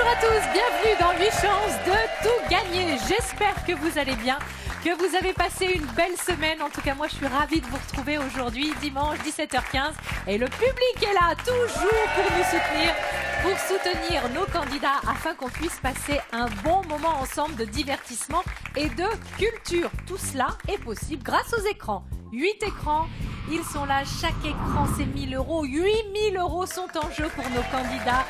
Bonjour à tous, bienvenue dans 8 chances de tout gagner. J'espère que vous allez bien, que vous avez passé une belle semaine. En tout cas, moi, je suis ravie de vous retrouver aujourd'hui, dimanche 17h15. Et le public est là, toujours pour nous soutenir nos candidats afin qu'on puisse passer un bon moment ensemble de divertissement et de culture. Tout cela est possible grâce aux écrans. 8 écrans, ils sont là, chaque écran c'est 1 000 €. 8 000 € sont en jeu pour nos candidats.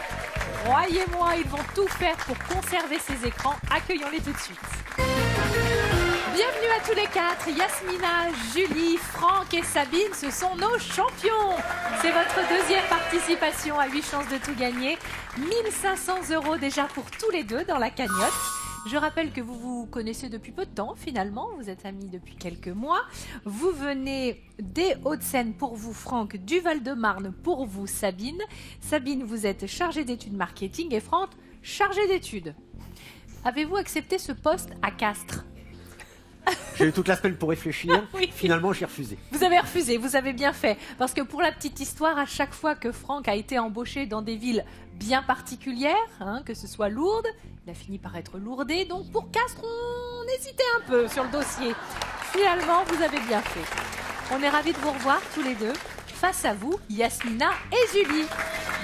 Croyez-moi, ils vont tout faire pour conserver ces écrans. Accueillons-les tout de suite. Bienvenue à tous les 4. Yasmina, Julie, Franck et Sabine, ce sont nos champions. C'est votre deuxième participation à 8 chances de tout gagner. 1 500 € déjà pour tous les deux dans la cagnotte. Je rappelle que vous vous connaissez depuis peu de temps, finalement. Vous êtes amis depuis quelques mois. Vous venez des Hauts-de-Seine pour vous, Franck, du Val-de-Marne pour vous, Sabine. Sabine, vous êtes chargée d'études marketing et Franck, chargé d'études. Avez-vous accepté ce poste à Castres ? J'ai eu toute la semaine pour réfléchir. Oui. Finalement, j'ai refusé. Vous avez refusé, vous avez bien fait. Parce que pour la petite histoire, à chaque fois que Franck a été embauché dans des villes bien particulières, que ce soit Lourdes, il a fini par être lourdé. Donc pour Castres, on hésitait un peu sur le dossier. Finalement, vous avez bien fait. On est ravis de vous revoir tous les deux. Face à vous, Yasmina et Julie.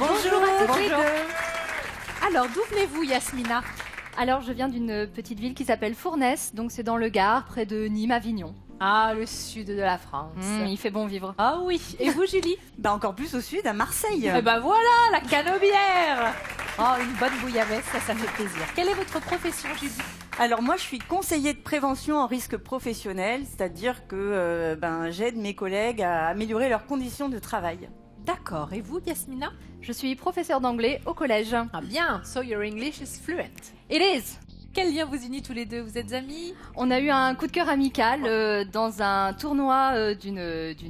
Bonjour à toutes les deux. Alors, d'où venez-vous, Yasmina ? Alors, je viens d'une petite ville qui s'appelle Fournes, donc c'est dans le Gard, près de Nîmes, Avignon. Ah, le sud de la France. Il fait bon vivre. Ah oui. Et vous, Julie ? Encore plus au sud, à Marseille. Eh ben voilà, la canebière. Oh, une bonne bouillabaisse, ça fait plaisir. Quelle est votre profession, Julie ? Alors moi, je suis conseiller de prévention en risque professionnel, c'est-à-dire que j'aide mes collègues à améliorer leurs conditions de travail. D'accord. Et vous, Yasmina ? Je suis professeure d'anglais au collège. Ah bien, so your English is fluent. It is. Quel lien vous unit tous les deux ? Vous êtes amis ? On a eu un coup de cœur amical dans un tournoi d'une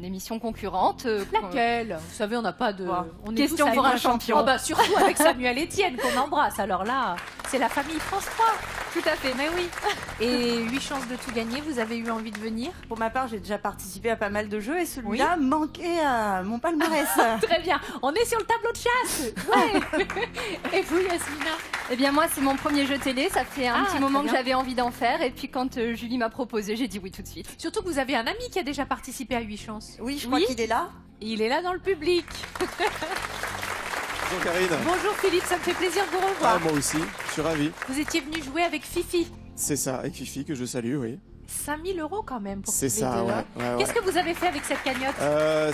émission concurrente. Laquelle ? Vous savez, on n'a pas de... On est Question tous pour amis. un champion. Oh bah, surtout avec Samuel Etienne qu'on embrasse. Alors là, c'est la famille France 3. Tout à fait. Mais oui. Et 8 chances de tout gagner, vous avez eu envie de venir ? Pour ma part, j'ai déjà participé à pas mal de jeux et celui-là manquait à mon palmarès. Très bien. On est sur le tableau de chasse. Ouais. Et vous, Yasmina ? Eh bien moi, c'est mon premier jeu télé. Ça fait un petit moment très que bien. j'avais envie d'en faire. Et puis quand Julie m'a proposé, j'ai dit oui tout de suite. Surtout que vous avez un ami qui a déjà participé à 8 chances. Oui, je crois qu'il est là. Il est là dans le public. Bonjour Karine. Bonjour Philippe, ça me fait plaisir de vous revoir. Moi aussi, je suis ravi. Vous étiez venu jouer avec Fifi. C'est ça, avec Fifi que je salue, oui. 5 000 € quand même pour C'est tous les ça, deux, ouais, hein. ouais. Qu'est-ce que vous avez fait avec cette cagnotte ?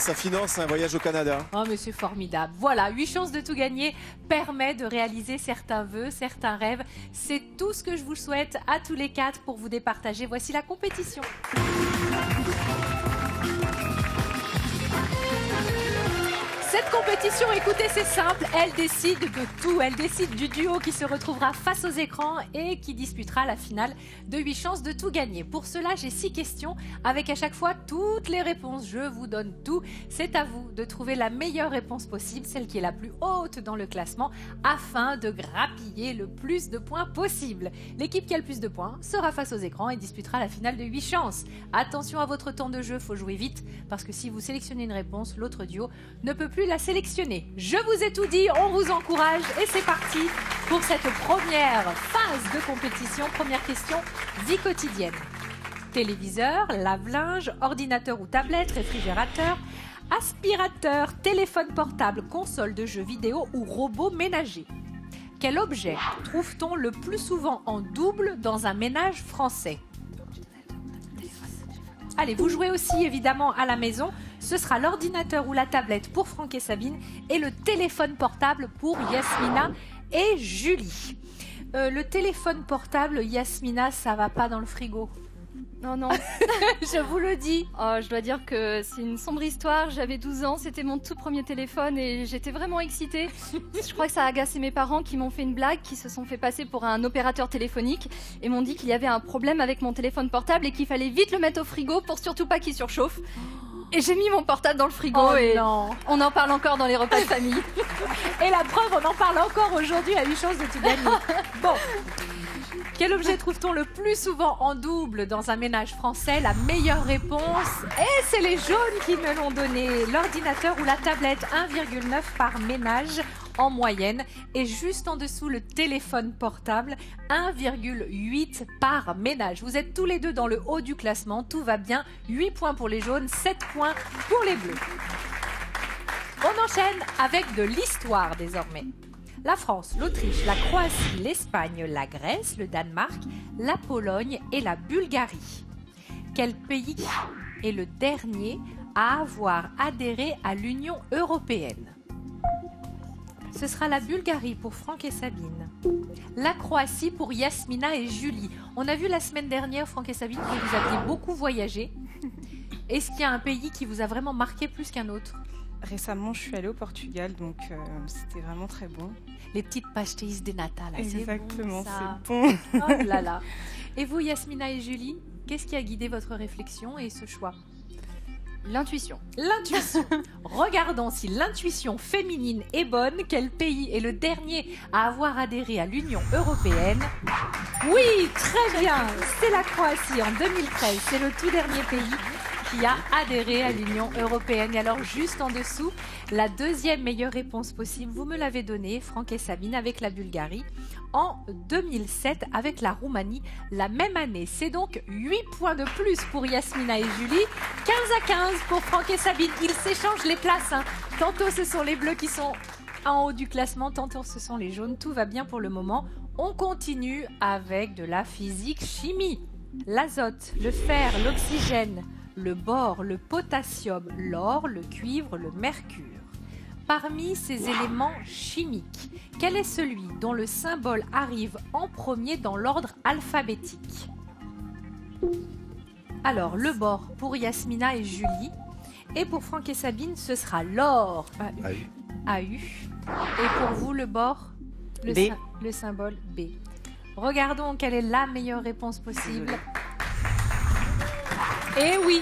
Ça finance un voyage au Canada. Oh mais c'est formidable. Voilà, 8 chances de tout gagner permet de réaliser certains vœux, certains rêves. C'est tout ce que je vous souhaite à tous les 4 pour vous départager. Voici la compétition. Cette compétition, écoutez, c'est simple, elle décide de tout. Elle décide du duo qui se retrouvera face aux écrans et qui disputera la finale de 8 chances de tout gagner. Pour cela, j'ai 6 questions avec à chaque fois toutes les réponses. Je vous donne tout. C'est à vous de trouver la meilleure réponse possible, celle qui est la plus haute dans le classement, afin de grappiller le plus de points possible. L'équipe qui a le plus de points sera face aux écrans et disputera la finale de 8 chances. Attention à votre temps de jeu, faut jouer vite, parce que si vous sélectionnez une réponse, l'autre duo ne peut plus la sélectionner. Je vous ai tout dit, on vous encourage et c'est parti pour cette première phase de compétition. Première question, vie quotidienne. Téléviseur, lave-linge, ordinateur ou tablette, réfrigérateur, aspirateur, téléphone portable, console de jeux vidéo ou robot ménager. Quel objet trouve-t-on le plus souvent en double dans un ménage français ? Allez, vous jouez aussi évidemment à la maison. Ce sera l'ordinateur ou la tablette pour Franck et Sabine et le téléphone portable pour Yasmina et Julie. Le téléphone portable, Yasmina, ça va pas dans le frigo. Non, non. Je vous le dis. Oh, je dois dire que c'est une sombre histoire. J'avais 12 ans, c'était mon tout premier téléphone et j'étais vraiment excitée. Je crois que ça a agacé mes parents qui m'ont fait une blague, qui se sont fait passer pour un opérateur téléphonique et m'ont dit qu'il y avait un problème avec mon téléphone portable et qu'il fallait vite le mettre au frigo pour surtout pas qu'il surchauffe. Et j'ai mis mon portable dans le frigo et non. On en parle encore dans les repas de famille. Et la preuve, on en parle encore aujourd'hui à 8 chances de tout gagner. Bon. Quel objet trouve-t-on le plus souvent en double dans un ménage français? La meilleure réponse, et c'est les jaunes qui me l'ont donné. L'ordinateur ou la tablette, 1,9 par ménage. en moyenne. Et juste en dessous, le téléphone portable, 1,8 par ménage. Vous êtes tous les deux dans le haut du classement. Tout va bien. 8 points pour les jaunes, 7 points pour les bleus. On enchaîne avec de l'histoire désormais. La France, l'Autriche, la Croatie, l'Espagne, la Grèce, le Danemark, la Pologne et la Bulgarie. Quel pays est le dernier à avoir adhéré à l'Union européenne? Ce sera la Bulgarie pour Franck et Sabine. La Croatie pour Yasmina et Julie. On a vu la semaine dernière, Franck et Sabine, que vous aviez beaucoup voyagé. Est-ce qu'il y a un pays qui vous a vraiment marqué plus qu'un autre? Récemment, je suis allée au Portugal, donc c'était vraiment très bon. Les petites pastéis de nata, là, Exactement, c'est bon, ça. c'est bon. Oh là là. Et vous, Yasmina et Julie, qu'est-ce qui a guidé votre réflexion et ce choix? L'intuition. L'intuition. Regardons si l'intuition féminine est bonne. Quel pays est le dernier à avoir adhéré à l'Union européenne? Oui, très bien. C'est la Croatie en 2013. C'est le tout dernier pays qui a adhéré à l'Union européenne. Et alors, juste en dessous, la deuxième meilleure réponse possible, vous me l'avez donnée, Franck et Sabine, avec la Bulgarie, en 2007 avec la Roumanie, la même année. C'est donc 8 points de plus pour Yasmina et Julie, 15-15 pour Franck et Sabine. Ils s'échangent les places, hein. Tantôt ce sont les bleus qui sont en haut du classement, tantôt ce sont les jaunes. Tout va bien pour le moment. On continue avec de la physique-chimie. L'azote, le fer, l'oxygène, le bore, le potassium, l'or, le cuivre, le mercure. Parmi ces éléments chimiques, quel est celui dont le symbole arrive en premier dans l'ordre alphabétique? Alors, le bore pour Yasmina et Julie. Et pour Franck et Sabine, ce sera l'or. AU. Et pour vous, le bore, B. le symbole B. Regardons quelle est la meilleure réponse possible. Et oui,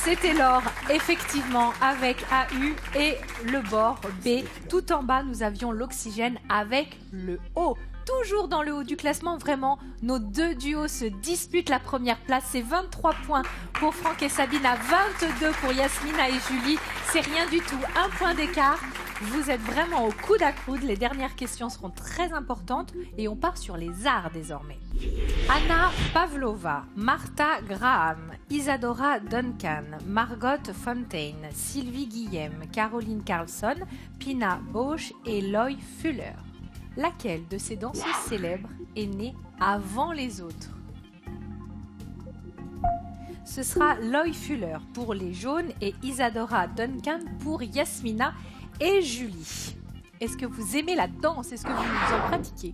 c'était l'or, effectivement, avec AU et le bord B. Tout en bas, nous avions l'oxygène avec le O. Toujours dans le haut du classement, vraiment, nos deux duos se disputent la première place. C'est 23 points pour Franck et Sabine, à 22 pour Yasmina et Julie. C'est rien du tout, un point d'écart. Vous êtes vraiment au coude à coude. Les dernières questions seront très importantes et on part sur les arts désormais. Anna Pavlova, Martha Graham, Isadora Duncan, Margot Fontaine, Sylvie Guillem, Caroline Carlson, Pina Bausch et Loy Fuller. Laquelle de ces danseuses célèbres est née avant les autres? Ce sera Loy Fuller pour les jaunes et Isadora Duncan pour Yasmina et Julie. Est-ce que vous aimez la danse? Est-ce que vous en pratiquez?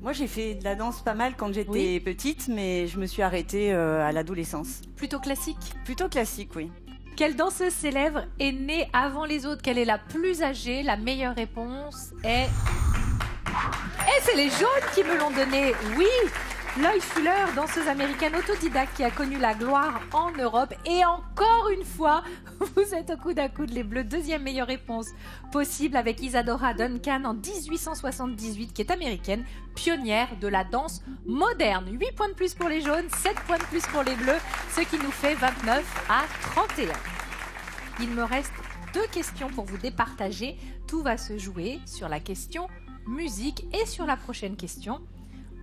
Moi, j'ai fait de la danse pas mal quand j'étais petite, mais je me suis arrêtée à l'adolescence. Plutôt classique? Plutôt classique, oui. Quelle danseuse célèbre est née avant les autres? Quelle est la plus âgée? La meilleure réponse est... Et c'est les jaunes qui me l'ont donné. Oui, Loy Fuller, danseuse américaine autodidacte qui a connu la gloire en Europe. Et encore une fois, vous êtes au coude à coude les bleus. Deuxième meilleure réponse possible avec Isadora Duncan en 1878, qui est américaine, pionnière de la danse moderne. 8 points de plus pour les jaunes, 7 points de plus pour les bleus, ce qui nous fait 29 à 31. Il me reste 2 questions pour vous départager. Tout va se jouer sur la question musique et sur la prochaine question.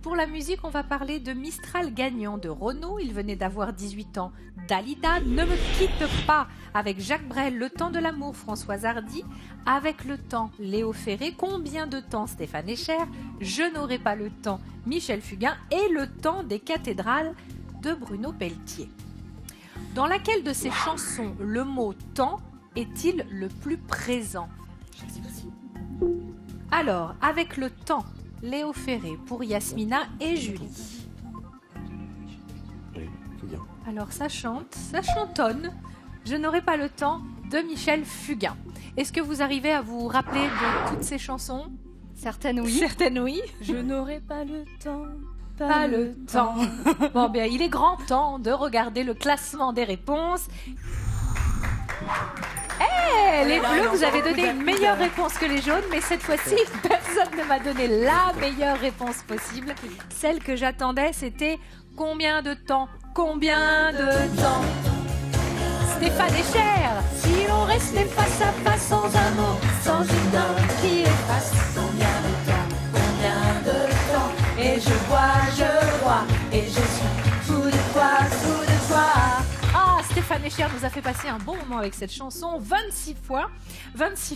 Pour la musique, on va parler de Mistral gagnant de Renaud. Il venait d'avoir 18 ans. Dalida, Ne me quitte pas avec Jacques Brel. Le temps de l'amour, Françoise Hardy. Avec le temps, Léo Ferré. Combien de temps, Stéphane Echer. Je n'aurai pas le temps, Michel Fugain. Et Le temps des cathédrales de Bruno Pelletier. Dans laquelle de ces chansons le mot temps est-il le plus présent? Alors, avec le temps, Léo Ferré pour Yasmina et Julie. Oui, c'est bien. Alors ça chante, ça chantonne. Je n'aurai pas le temps de Michel Fugain. Est-ce que vous arrivez à vous rappeler de toutes ces chansons? Certaines oui. Certaines oui. Je n'aurai pas le temps. Pas le temps. Bon bien, il est grand temps de regarder le classement des réponses. Les bleus, vous avez donné une meilleure réponse que les jaunes, mais cette fois-ci, personne ne m'a donné la meilleure réponse possible. Celle que j'attendais, c'était combien de temps? Combien de temps? Stéphane Echer, si l'on sont restés face à face sans un mot, sans une dent qui efface. Combien de temps, et je vois, et je suis fou de toi. Ah, Stéphane Echer nous a fait passer un bon moment avec cette chanson, 26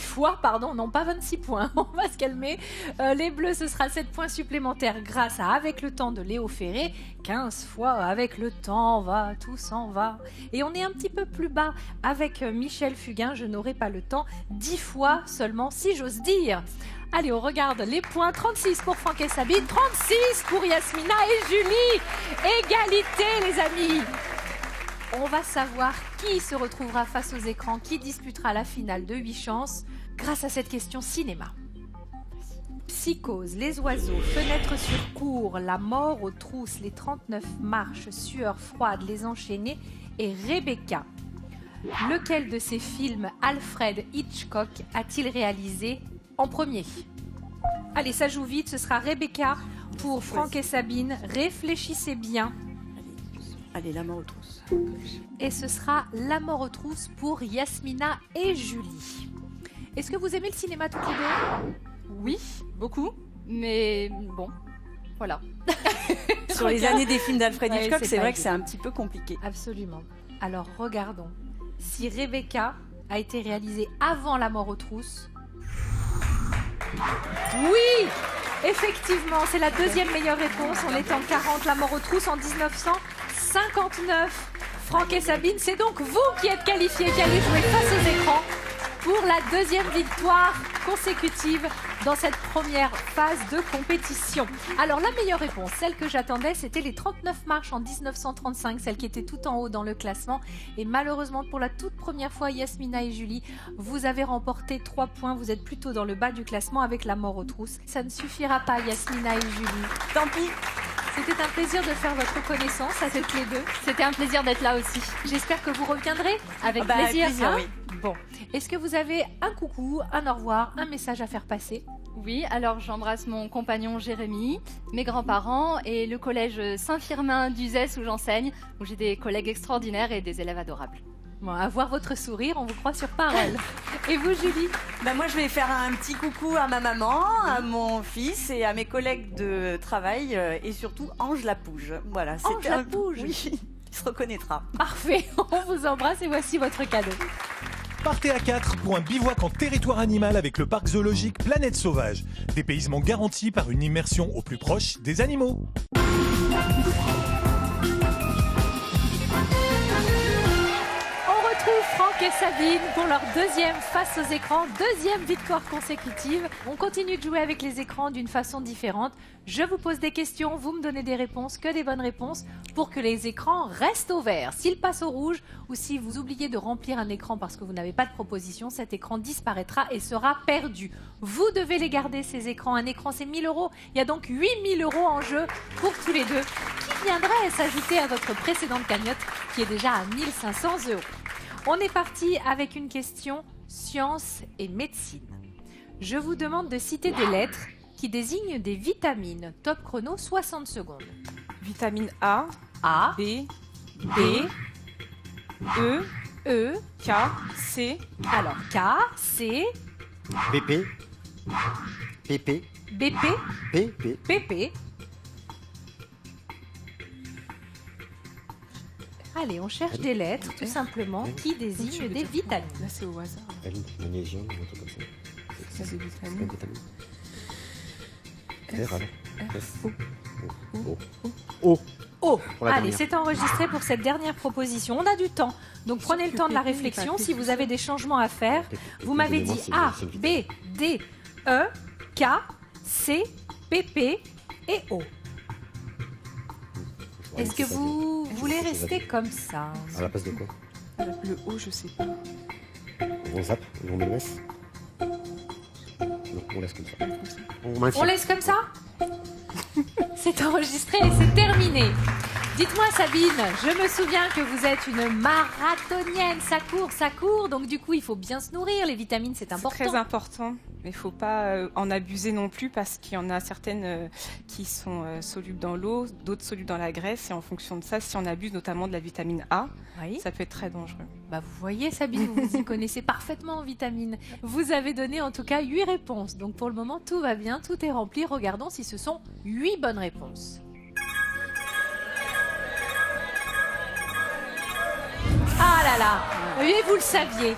fois, pardon, non pas 26 points, on va se calmer. Les Bleus, ce sera 7 points supplémentaires grâce à Avec le temps de Léo Ferré, 15 fois Avec le temps va, tout s'en va. Et on est un petit peu plus bas avec Michel Fugain, Je n'aurai pas le temps, 10 fois seulement, si j'ose dire. Allez, on regarde les points. 36 pour Franck et Sabine, 36 pour Yasmina et Julie. Égalité, les amis. On va savoir qui se retrouvera face aux écrans, qui disputera la finale de 8 chances grâce à cette question cinéma. Psychose, Les oiseaux, Fenêtre sur cour, La mort aux trousses, Les 39 marches, Sueur froide, Les enchaînés et Rebecca. Lequel de ces films Alfred Hitchcock a-t-il réalisé en premier? Allez, ça joue vite, ce sera Rebecca pour Franck et Sabine. Réfléchissez bien. Allez, La mort aux trousses. Et ce sera La mort aux trousses pour Yasmina et Julie. Est-ce que vous aimez le cinéma toutes les deux? Oui, beaucoup. Mais bon, voilà. Sur les années des films d'Alfred Ouais, Hitchcock, c'est c'est pas vrai que c'est évident. un petit peu compliqué. Absolument. Alors regardons. Si Rebecca a été réalisée avant La mort aux trousses. Oui, effectivement, c'est la deuxième meilleure réponse. On est en 40, La mort aux trousses en 1959. Franck et Sabine, c'est donc vous qui êtes qualifiés, qui allez jouer face aux écrans pour la deuxième victoire consécutive dans cette première phase de compétition. Alors la meilleure réponse, celle que j'attendais, c'était les 39 marches en 1935, celle qui était tout en haut dans le classement. Et malheureusement, pour la toute première fois, Yasmina et Julie, vous avez remporté 3 points. Vous êtes plutôt dans le bas du classement avec La mort aux trousses. Ça ne suffira pas, Yasmina et Julie. Tant pis. C'était un plaisir de faire votre connaissance à toutes les deux. C'était un plaisir d'être là aussi. J'espère que vous reviendrez. Avec Avec plaisir. plaisir, oui. Bon, est-ce que vous avez un coucou, un au revoir, un message à faire passer? Oui, alors j'embrasse mon compagnon Jérémy, mes grands-parents et le collège Saint-Firmin d'Uzès où j'enseigne, où j'ai des collègues extraordinaires et des élèves adorables. Bon, à voir votre sourire, on vous croit sur parole. Et vous, Julie? Bah moi, je vais faire un petit coucou à ma maman, à mon fils et à mes collègues de travail et surtout Ange Lapouge. Voilà. Ange Lapouge. Oui, il se reconnaîtra. Parfait, on vous embrasse et voici votre cadeau. Partez à 4 pour un bivouac en territoire animal avec le parc zoologique Planète Sauvage. Dépaysement garanti par une immersion au plus proche des animaux. On retrouve Franck et Sabine pour leur deuxième face aux écrans, deuxième victoire consécutive. On continue de jouer avec les écrans d'une façon différente. Je vous pose des questions, vous me donnez des réponses, que des bonnes réponses, pour que les écrans restent au vert. S'ils passent au rouge ou si vous oubliez de remplir un écran parce que vous n'avez pas de proposition, cet écran disparaîtra et sera perdu. Vous devez les garder, ces écrans. Un écran, c'est 1 000 €. Il y a donc 8 000 € en jeu pour tous les deux, qui viendrait s'ajouter à votre précédente cagnotte qui est déjà à 1 500 €. On est parti avec une question science et médecine. Je vous demande de citer des lettres qui désignent des vitamines. Top chrono, 60 secondes. Vitamine A, A, B, B, E, E, K, C, alors K, C, BP, PP, BP, PP, PP. Allez, on cherche des lettres, tout simplement, qui désignent des vitamines. là c'est au hasard. magnésium, un truc comme ça. Ça c'est vitamine. Fer, alors. F, O. O. Oh, Pour la allez, dernière. c'est enregistré pour cette dernière proposition. On a du temps, donc prenez le temps de la réflexion. Si vous avez des changements à faire, vous m'avez dit A, B, D, E, K, C, PP et O. Est-ce que vous voulez rester comme ça? À la place de quoi? Le O, je sais pas. On zappe, on met le S. Non, on laisse comme ça. On On maintient. laisse comme ça? C'est enregistré et c'est terminé. Dites-moi Sabine, je me souviens que vous êtes une marathonienne, ça court, donc du coup il faut bien se nourrir, les vitamines c'est C'est important. très important, mais il ne faut pas en abuser non plus parce qu'il y en a certaines qui sont solubles dans l'eau, d'autres solubles dans la graisse. Et en fonction de ça, si on abuse notamment de la vitamine A, Oui. ça peut être très dangereux. Bah vous voyez Sabine, vous vous y connaissez parfaitement en vitamines. Vous avez donné en tout cas 8 réponses, donc pour le moment tout va bien, tout est rempli. Regardons si ce sont 8 bonnes réponses. Ah là là, et vous le saviez,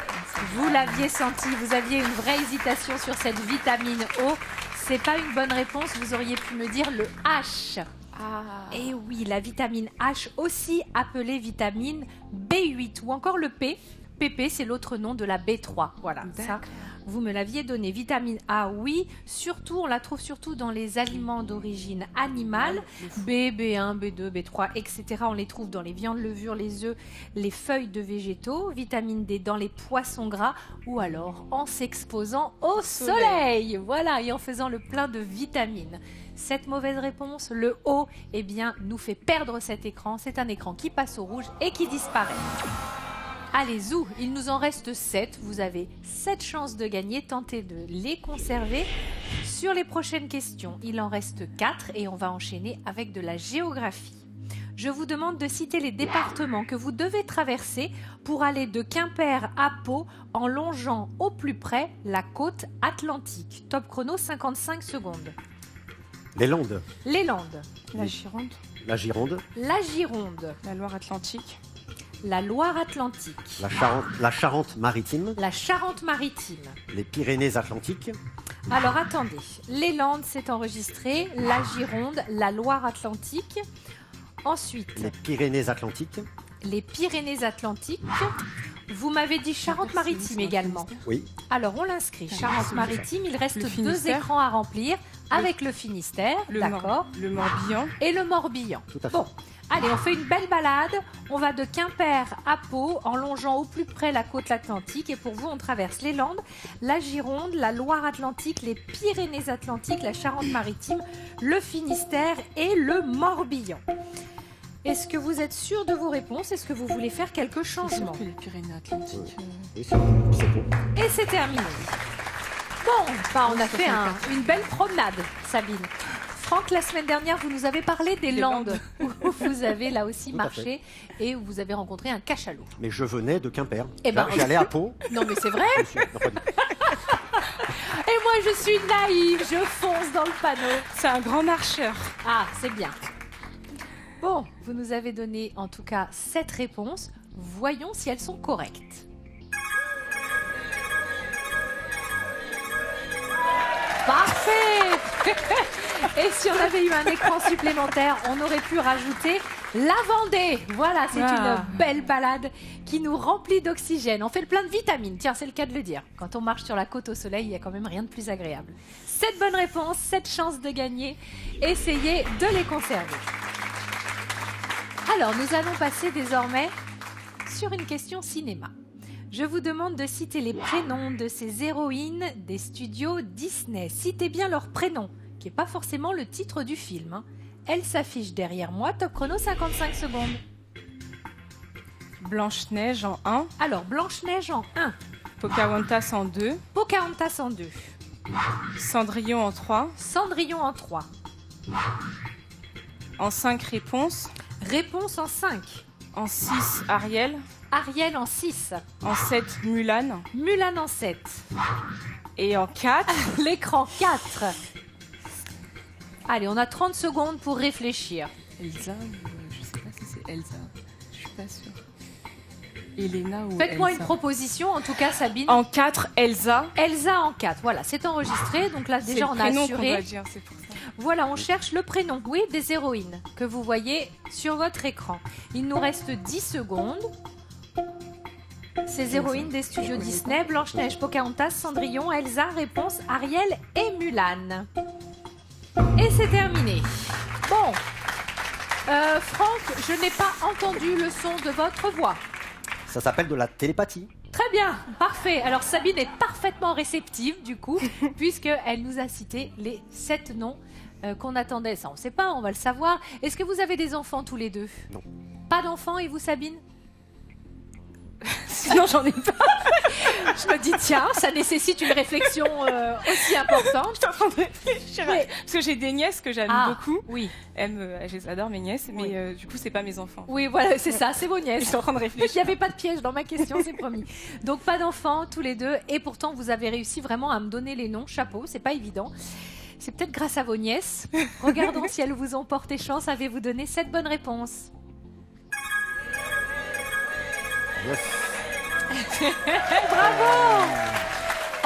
vous l'aviez senti, vous aviez une vraie hésitation sur cette vitamine O. C'est pas une bonne réponse, vous auriez pu me dire le H. Et oui, la vitamine H, aussi appelée vitamine B8 ou encore le P. PP, c'est l'autre nom de la B3. Voilà, ça, vous me l'aviez donné. Vitamine A, oui, surtout, on la trouve surtout dans les aliments d'origine animale. B, B1, B2, B3, etc. On les trouve dans les viandes, levures, les œufs, les feuilles de végétaux. Vitamine D dans les poissons gras ou alors en s'exposant au soleil. Voilà, et en faisant le plein de vitamines. Cette mauvaise réponse, le O, eh bien, nous fait perdre cet écran. C'est un écran qui passe au rouge et qui disparaît. Allez, zou, il nous en reste 7. Vous avez 7 chances de gagner. Tentez de les conserver. Sur les prochaines questions, il en reste 4 et on va enchaîner avec de la géographie. Je vous demande de citer les départements que vous devez traverser pour aller de Quimper à Pau en longeant au plus près la côte atlantique. Top chrono, 55 secondes. Les Landes. Les Landes, La Gironde, La Gironde. la Gironde, la Loire-Atlantique, la Loire-Atlantique, La Charente-Maritime. la Charente-Maritime. Les Pyrénées-Atlantiques. Alors attendez, les Landes c'est enregistré, la Gironde, la Loire-Atlantique, ensuite Les Pyrénées-Atlantiques. les Pyrénées-Atlantiques. Vous m'avez dit Charente-Maritime également. Oui. Alors on l'inscrit, Charente-Maritime, il reste Le 2 Finistère. écrans à remplir avec le Finistère, d'accord, le Morbihan, et le Morbihan. Tout à fait. Bon, allez, on fait une belle balade. On va de Quimper à Pau en longeant au plus près la côte atlantique. Et pour vous, on traverse les Landes, la Gironde, la Loire-Atlantique, les Pyrénées-Atlantiques, la Charente-Maritime, le Finistère et le Morbihan. Est-ce que vous êtes sûr de vos réponses? Est-ce que vous voulez faire quelques c'est sûr changements? que les Pyrénées-Atlantiques. Oui, c'est bon. Et c'est terminé. Bon, bah, on a fait une belle promenade, Sabine. Franck, la semaine dernière, vous nous avez parlé des Les Landes, où vous avez là aussi Tout à marché et où vous avez rencontré un cachalot. Mais je venais de Quimper. Eh ben, J'allais à Pau. Non, mais c'est vrai. Non, pas du tout. Et moi, je suis naïve, je fonce dans le panneau. C'est un grand marcheur. Ah, c'est bien. Bon, vous nous avez donné en tout cas 7 réponses. Voyons si elles sont correctes. Parfait. Et si on avait eu un écran supplémentaire, on aurait pu rajouter la Vendée. Voilà, c'est Ah. une belle balade qui nous remplit d'oxygène. On fait le plein de vitamines, tiens, c'est le cas de le dire. Quand on marche sur la côte au soleil, il n'y a quand même rien de plus agréable. 7 bonnes réponses, 7 chances de gagner. Essayez de les conserver. Alors, nous allons passer désormais sur une question cinéma. Je vous demande de citer les prénoms de ces héroïnes des studios Disney. Citez bien leur prénom, qui n'est pas forcément le titre du film, hein. Elle s'affiche derrière moi, top chrono 55 secondes. Blanche-Neige en 1, Alors, Blanche-Neige en 1, Pocahontas en 2, Pocahontas en 2, Cendrillon en 3, Cendrillon en 3, en 5 réponses, Réponse en 5, en 6 Ariel, Ariel en 6, en 7 Mulan Mulan en 7, et en 4 l'écran 4. Allez, on a 30 secondes pour réfléchir. Elsa, je sais pas si c'est Elsa, je suis pas sûre. Elena ou Faites-moi Elsa. une proposition, en tout cas Sabine. En 4 Elsa. Elsa en 4, voilà, c'est enregistré, donc là C'est déjà le on a prénom qu'on assuré. doit dire, c'est pour ça. Voilà, on cherche le prénom, oui, des héroïnes que vous voyez sur votre écran. Il nous reste 10 secondes. Ces héroïnes des studios Disney, Blanche-Neige, Pocahontas, Cendrillon, Elsa, réponse Ariel et Mulan. Et c'est terminé. Bon, Franck, je n'ai pas entendu le son de votre voix. Ça s'appelle de la télépathie. Très bien, parfait. Alors Sabine est parfaitement réceptive du coup, puisqu'elle nous a cité les 7 noms qu'on attendait. Ça, on ne sait pas, on va le savoir. Est-ce que vous avez des enfants tous les deux? Non. Pas d'enfants, et vous, Sabine? Sinon, j'en ai pas. Je me dis, tiens, ça nécessite une réflexion aussi importante. Je suis en train de réfléchir. Oui. Parce que j'ai des nièces que j'aime beaucoup. Oui. Je les adore, mes nièces, mais du coup, c'est pas mes enfants. Oui, voilà, c'est ça, c'est vos Je nièces. suis en train de Il n'y réfléchir. avait pas de piège dans ma question, c'est promis. Donc pas d'enfants tous les deux, et pourtant vous avez réussi vraiment à me donner les noms. Chapeau, c'est pas évident. C'est peut-être grâce à vos nièces. Regardons si elles vous ont porté chance. Avez-vous donné 7 bonnes réponses? Yes. Bravo!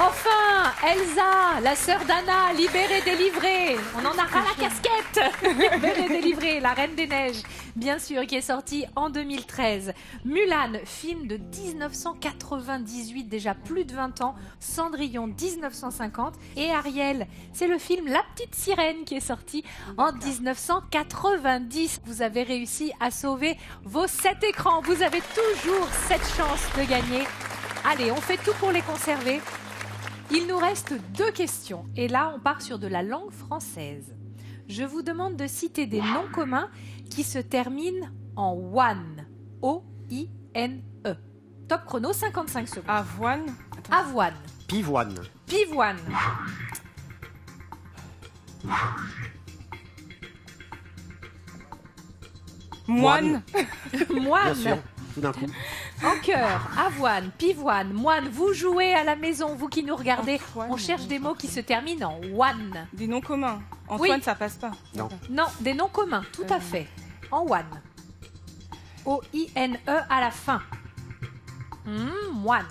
Enfin, Elsa, la sœur d'Anna, libérée, délivrée. On en a ras la casquette. Libérée, délivrée, la Reine des Neiges, bien sûr, qui est sortie en 2013. Mulan, film de 1998, déjà plus de 20 ans. Cendrillon, 1950. Et Ariel, c'est le film La Petite Sirène qui est sorti en 1990. Vous avez réussi à sauver vos 7 écrans. Vous avez toujours cette chance de gagner. Allez, on fait tout pour les conserver. Il nous reste 2 questions. Et là, on part sur de la langue française. Je vous demande de citer des noms communs qui se terminent en one. O-I-N-E. Top chrono, 55 secondes. Avoine. Avoine. Pivoine. Pivoine. Moine. Bien Moine. sûr, tout d'un coup. En cœur, avoine, pivoine, moine. Vous jouez à la maison, vous qui nous regardez. Antoine. On cherche des mots qui se terminent en one. Des noms communs. Antoine, Oui. ça passe pas. Non. Non, des noms communs, tout à fait. En one. O-I-N-E à la fin. Moine.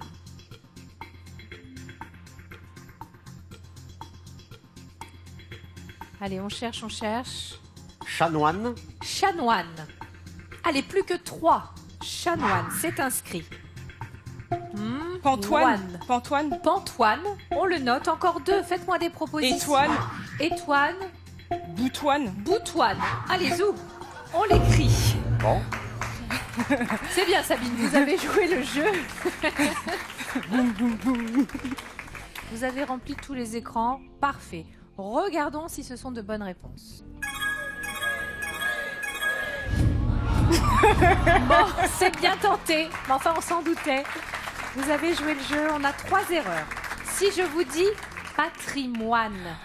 Allez, on cherche, on cherche. Chanoine. Chanoine. Allez, plus que 3. Chanoine, c'est inscrit. Pantoine. Moine. Pantoine. Pantoine, on le note. Encore 2, faites-moi des propositions. Étoine. Étoine. Boutoine. Boutoine. Allez, zou. On l'écrit. Bon. C'est bien, Sabine, vous avez joué le jeu. Vous avez rempli tous les écrans. Parfait. Regardons si ce sont de bonnes réponses. Bon, c'est bien tenté. Mais enfin, on s'en doutait. Vous avez joué le jeu. On a 3 erreurs. Si je vous dis patrimoine.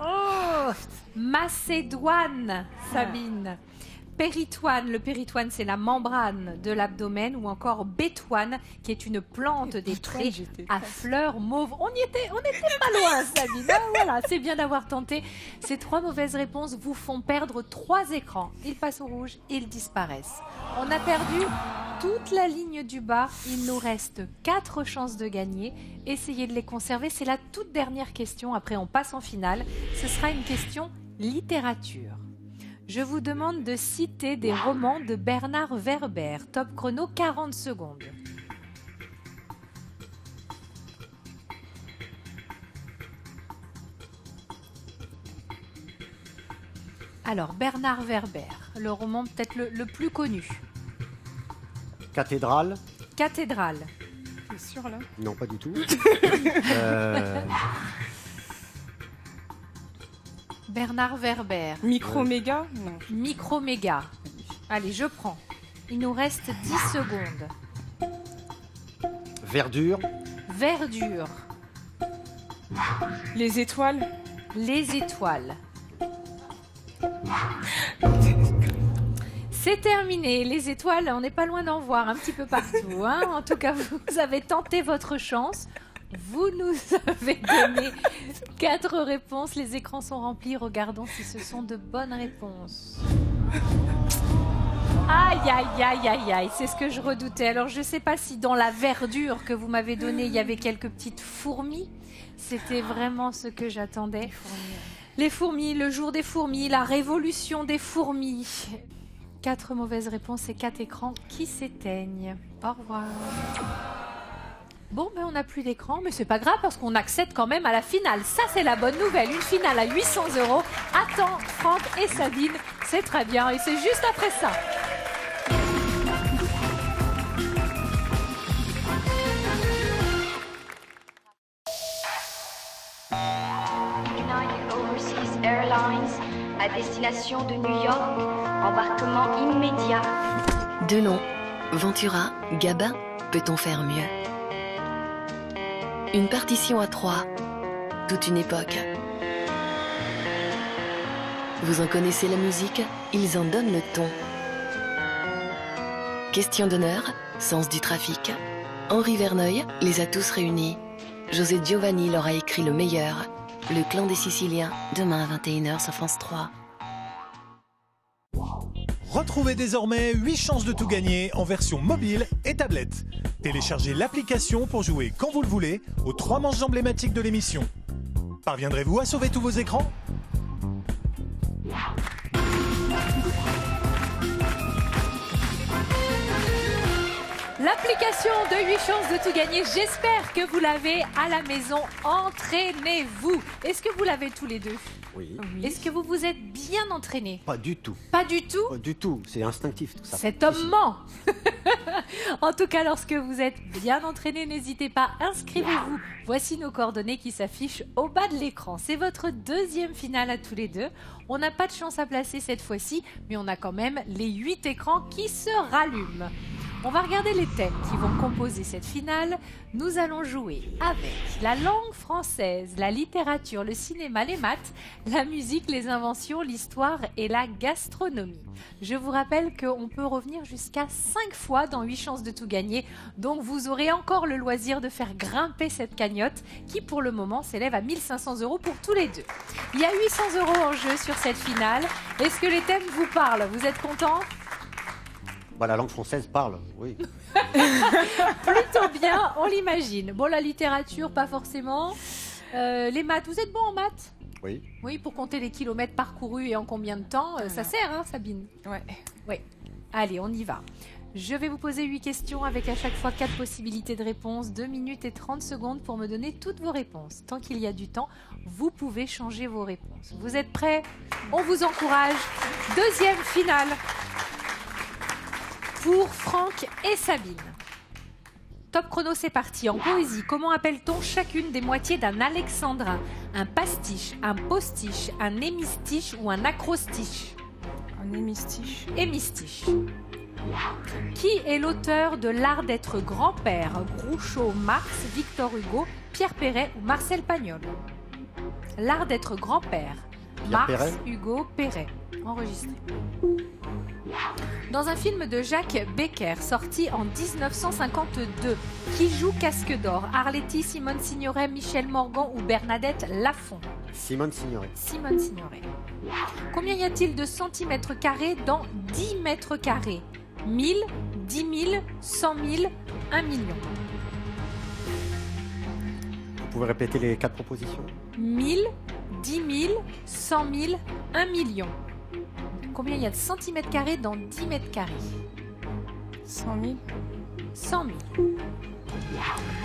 Oh, Macédoine, Sabine. Péritoine, le péritoine c'est la membrane de l'abdomen, ou encore bétoine qui est une plante des prés à fleurs mauves. On n'était pas loin, Sabine. Ah, voilà, c'est bien d'avoir tenté. Ces 3 mauvaises réponses vous font perdre 3 écrans. Ils passent au rouge, ils disparaissent. On a perdu toute la ligne du bas. Il nous reste 4 chances de gagner. Essayez de les conserver. C'est la toute dernière question. Après, on passe en finale. Ce sera une question littérature. Je vous demande de citer des romans de Bernard Werber. Top chrono, 40 secondes. Alors, Bernard Werber, le roman peut-être le plus connu. Cathédrale. Cathédrale. T'es sûr là? Non, pas du tout. Bernard Werber. Micro-méga? Non. Micro-méga. Allez, je prends. Il nous reste 10 secondes. Verdure. Verdure. Les étoiles? Les étoiles. C'est terminé. Les étoiles, on n'est pas loin d'en voir un petit peu partout. Hein. En tout cas, vous avez tenté votre chance. Vous nous avez donné 4 réponses. Les écrans sont remplis. Regardons si ce sont de bonnes réponses. Aïe, aïe, aïe, aïe, aïe. C'est ce que je redoutais. Alors, je ne sais pas si dans la verdure que vous m'avez donnée, il y avait quelques petites fourmis. C'était vraiment ce que j'attendais. Les fourmis, le jour des fourmis, la révolution des fourmis. 4 mauvaises réponses et 4 écrans qui s'éteignent. Au revoir. Bon, ben on n'a plus d'écran, mais c'est pas grave parce qu'on accède quand même à la finale. Ça, c'est la bonne nouvelle. Une finale à 800 €. Attends, Franck et Sabine, c'est très bien. Et c'est juste après ça. United Overseas Airlines destination de New York. Embarquement immédiat. Delon, Ventura, Gabin, peut-on faire mieux? Une partition à 3, toute une époque. Vous en connaissez la musique, ils en donnent le ton. Question d'honneur, sens du trafic. Henri Verneuil les a tous réunis. José Giovanni leur a écrit le meilleur. Le clan des Siciliens, demain à 21h sur France 3. Retrouvez désormais 8 chances de tout gagner en version mobile et tablette. Téléchargez l'application pour jouer quand vous le voulez aux 3 manches emblématiques de l'émission. Parviendrez-vous à sauver tous vos écrans ? L'application de 8 chances de tout gagner, j'espère que vous l'avez à la maison. Entraînez-vous. Est-ce que vous l'avez tous les deux? Oui. Est-ce que vous vous êtes bien entraînés? Pas du tout. Pas du tout? Pas du tout. C'est instinctif tout ça. Cet homme ment. En tout cas, lorsque vous êtes bien entraînés, n'hésitez pas, inscrivez-vous. Voici nos coordonnées qui s'affichent au bas de l'écran. C'est votre deuxième finale à tous les deux. On n'a pas de chance à placer cette fois-ci, mais on a quand même les 8 écrans qui se rallument. On va regarder les thèmes qui vont composer cette finale. Nous allons jouer avec la langue française, la littérature, le cinéma, les maths, la musique, les inventions, l'histoire et la gastronomie. Je vous rappelle qu'on peut revenir jusqu'à 5 fois dans 8 chances de tout gagner. Donc vous aurez encore le loisir de faire grimper cette cagnotte qui pour le moment s'élève à 1 500 € pour tous les deux. Il y a 800 € en jeu sur cette finale. Est-ce que les thèmes vous parlent? Vous êtes contents? Bah, la langue française parle, oui. Plutôt bien, on l'imagine. Bon, la littérature, pas forcément. Les maths, vous êtes bon en maths? Oui. Oui, pour compter les kilomètres parcourus et en combien de temps, ça sert, hein, Sabine? Ouais. Oui. Allez, on y va. Je vais vous poser 8 questions avec à chaque fois 4 possibilités de réponse, 2 minutes et 30 secondes pour me donner toutes vos réponses. Tant qu'il y a du temps, vous pouvez changer vos réponses. Vous êtes prêts? On vous encourage. Deuxième finale pour Franck et Sabine. Top chrono, c'est parti. En poésie, comment appelle-t-on chacune des moitiés d'un alexandrin? Un pastiche, un postiche, un hémistiche ou un acrostiche? Un hémistiche. Hémistiche. Qui est l'auteur de L'art d'être grand-père? Groucho, Marx, Victor Hugo, Pierre Perret ou Marcel Pagnol? L'art d'être grand-père. Marx, Perret. Hugo, Perret. Enregistré. Dans un film de Jacques Becker sorti en 1952, qui joue Casque d'Or? Arletty, Simone Signoret, Michel Morgan ou Bernadette Lafont? Simone Signoret. Simone Signoret. Combien y a-t-il de centimètres carrés dans 10 mètres carrés? 1000, 10 000, 100 000, 1 million. Vous pouvez répéter les 4 propositions? 1000, 10 000, 100 000, 1 million. Combien il y a de centimètres carrés dans 10 mètres carrés? 100 000. 100 000.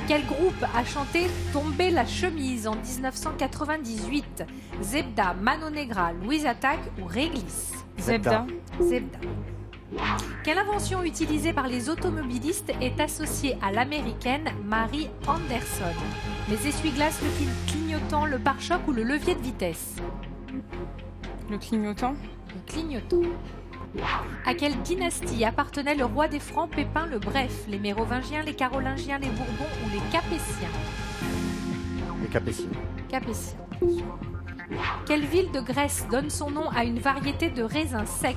Quel groupe a chanté Tomber la chemise en 1998? Zebda, Mano Negra, Louise Attaque ou Réglisse? Zebda. Zebda. Quelle invention utilisée par les automobilistes est associée à l'américaine Mary Anderson? Les essuie-glaces, le clignotant, le pare-choc ou le levier de vitesse? Le clignotant. Le clignotant. À quelle dynastie appartenait le roi des Francs Pépin le Bref? Les Mérovingiens, les Carolingiens, les Bourbons ou les Capétiens? Les Capétiens. Capétiens. Quelle ville de Grèce donne son nom à une variété de raisins secs?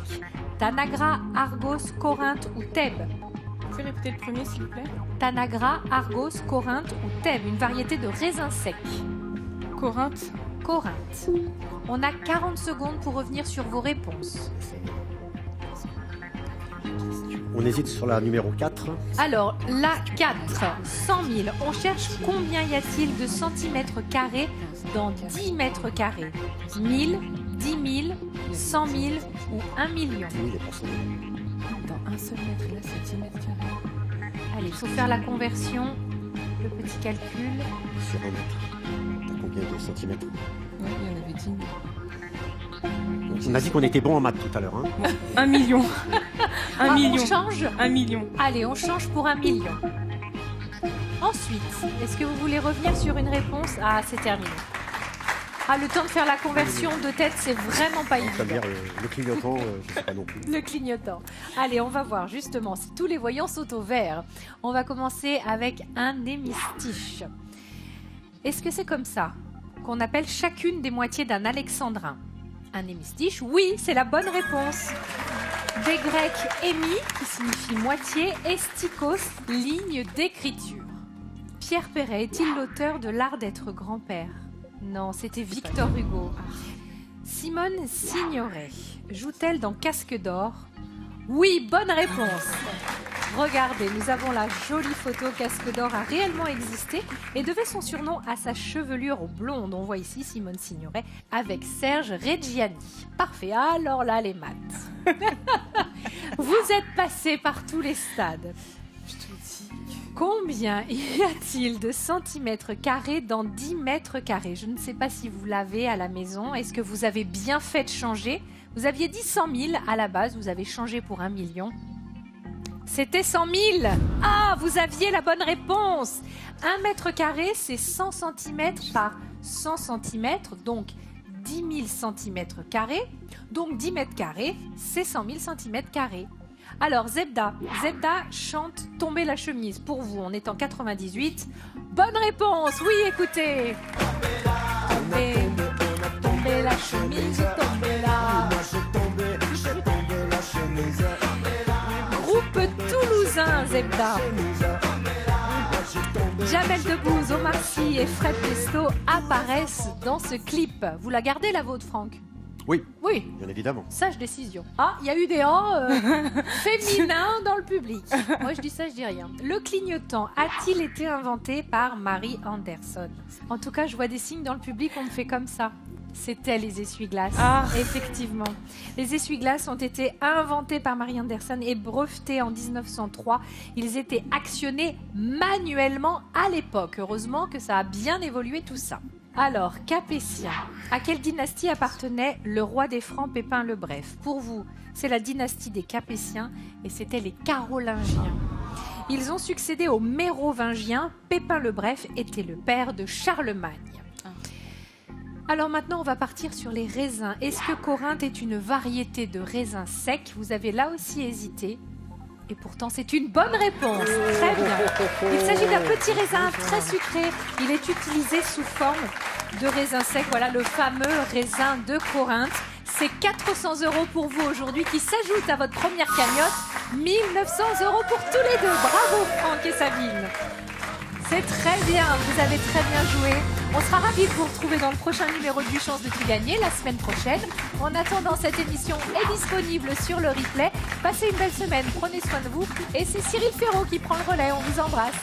Tanagra, Argos, Corinthe ou Thèbes? Vous pouvez répéter le premier, s'il vous plaît? Tanagra, Argos, Corinthe ou Thèbes, une variété de raisins secs. Corinthe. Corinthe. On a 40 secondes pour revenir sur vos réponses. On hésite sur la numéro 4. Alors, la 4, 100 000. On cherche combien y a-t-il de centimètres carrés dans 10 mètres carrés? 1000, 10 000, 100 000 ou 1 million? 10 000 et pas 100 000. Dans un seul mètre, là, c'est 10 mètres carrés. Allez, il faut faire la conversion, le petit calcul. Sur 1 mètre. T'as combien de centimètres? Oui, il y en avait 10 000. On a dit qu'on était bon en maths tout à l'heure. Hein. 1 million. Un million. On change? 1 million. Allez, on change pour 1 million. Ensuite, est-ce que vous voulez revenir sur une réponse? Ah, c'est terminé. Ah, le temps de faire la conversion de tête, c'est vraiment pas évident. C'est-à-dire le clignotant, je sais pas non plus. Le clignotant. Allez, on va voir justement si tous les voyants sont au vert. On va commencer avec un hémistiche. Est-ce que c'est comme ça qu'on appelle chacune des moitiés d'un alexandrin? Un hémistiche? Oui, c'est la bonne réponse. Des Grecs hémi, qui signifie moitié, et stikos, ligne d'écriture. Pierre Perret est-il l'auteur de L'art d'être grand-père? Non, c'était Victor Hugo. Simone Signoret joue-t-elle dans Casque d'or? Oui, bonne réponse. Regardez, nous avons la jolie photo. Casque d'or a réellement existé et devait son surnom à sa chevelure blonde. On voit ici Simone Signoret avec Serge Reggiani. Parfait, alors là les maths. Vous êtes passé par tous les stades. Je te le dis. Combien y a-t-il de centimètres carrés dans 10 mètres carrés? Je ne sais pas si vous l'avez à la maison. Est-ce que vous avez bien fait de changer? Vous aviez dit 100 000 à la base, vous avez changé pour 1 million. C'était 100 000. Ah, vous aviez la bonne réponse. 1 mètre carré, c'est 100 cm par 100 cm, donc 10 000 cm carrés. Donc 10 mètres carrés, c'est 100 000 cm carrés. Alors Zebda chante Tomber la chemise pour vous, on est en 98. Bonne réponse, oui, écoutez. Tomber la chemise, tomber la... Groupe toulousain, Zebda. Jamel Debbouze, Omar Sy et Fred Testo apparaissent dans ce clip. Vous la gardez la vôtre, Franck? Oui, Oui. bien évidemment. Sage décision. Ah, il y a eu des féminins dans le public. Moi, je dis ça, je dis rien. Le clignotant a-t-il été inventé par Marie Anderson? En tout cas, je vois des signes dans le public, on me fait comme ça. C'était les essuie-glaces. Ah. Effectivement. Les essuie-glaces ont été inventés par Marie Anderson et brevetés en 1903. Ils étaient actionnés manuellement à l'époque. Heureusement que ça a bien évolué tout ça. Alors, Capétien. À quelle dynastie appartenait le roi des Francs Pépin le Bref? Pour vous, c'est la dynastie des Capétiens et c'était les Carolingiens. Ils ont succédé aux Mérovingiens. Pépin le Bref était le père de Charlemagne. Alors maintenant, on va partir sur les raisins. Est-ce que Corinthe est une variété de raisins secs? Vous avez là aussi hésité. Et pourtant, c'est une bonne réponse. Très bien. Il s'agit d'un petit raisin très sucré. Il est utilisé sous forme de raisin sec. Voilà le fameux raisin de Corinthe. C'est 400 € pour vous aujourd'hui qui s'ajoute à votre première cagnotte. 1 900 € pour tous les deux. Bravo Franck et Sabine. C'est très bien, vous avez très bien joué. On sera ravis de vous retrouver dans le prochain numéro de 8 chances de tout gagner la semaine prochaine. En attendant, cette émission est disponible sur le replay. Passez une belle semaine, prenez soin de vous. Et c'est Cyril Ferraud qui prend le relais, on vous embrasse.